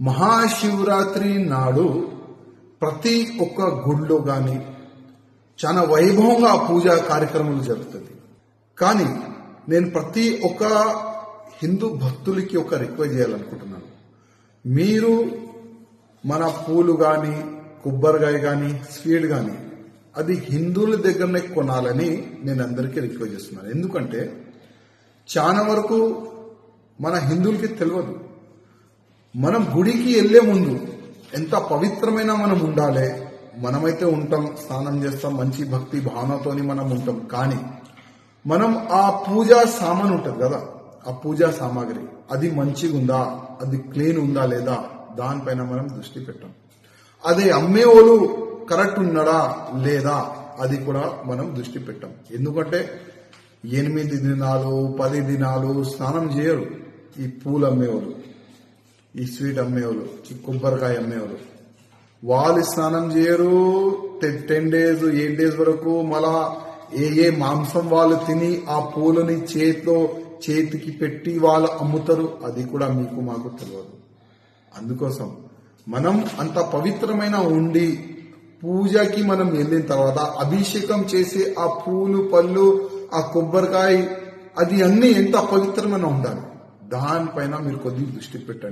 మహాశివరాత్రి నాడు ప్రతి ఒక్క గుడిలో గాని చాలా వైభవంగా పూజా కార్యక్రమాలు జరుగుతుంది. కానీ నేను ప్రతి ఒక్క హిందూ భక్తులకి ఒక రిక్వెస్ట్ చేయాలనుకుంటున్నాను. మీరు మన పూలు కానీ కొబ్బరికాయ కానీ స్వీట్ కానీ అది హిందువుల దగ్గరనే కొనాలని నేను అందరికీ రిక్వెస్ట్ చేస్తున్నాను. ఎందుకంటే చాలా వరకు మన హిందువులకి తెలియదు. మనం గుడికి వెళ్లే ముందు ఎంత పవిత్రమైన మనం ఉండాలి. మనమైతే ఉంటాం, స్నానం చేస్తాం, మంచి భక్తి భావనతోని మనం ఉంటాం. కానీ మనం ఆ పూజా సామాన్ ఉంటుంది కదా, ఆ పూజా సామాగ్రి అది మంచిగా ఉందా, అది క్లీన్ ఉందా లేదా, దానిపైన మనం దృష్టి పెట్టాం. అదే అమ్మేవాళ్ళు కరెక్ట్ ఉన్నాడా లేదా అది కూడా మనం దృష్టి పెట్టాం. ఎందుకంటే 8 దినాలు 10 దినాలు స్నానం చేయరు ఈ పూలు అమ్మేవాళ్ళు, ఈ స్వీట్ అమ్మేవాళ్ళు, ఈ కొబ్బరికాయ అమ్మేవాళ్ళు. వాళ్ళు స్నానం చేయరు 10 days 8 days వరకు. మళ్ళా ఏ మాంసం వాళ్ళు తిని ఆ పూలని చేతికి పెట్టి వాళ్ళు అమ్ముతారు. అది కూడా మీకు మాకు తెలియదు. అందుకోసం మనం అంత పవిత్రమైన ఉండి పూజకి మనం వెళ్ళిన తర్వాత అభిషేకం చేసే ఆ పూలు పళ్ళు ఆ కొబ్బరికాయ అది అన్ని ఎంత పవిత్రమైన ఉండాలి, దానిపైన మీరు కొద్దిగా దృష్టి పెట్టండి.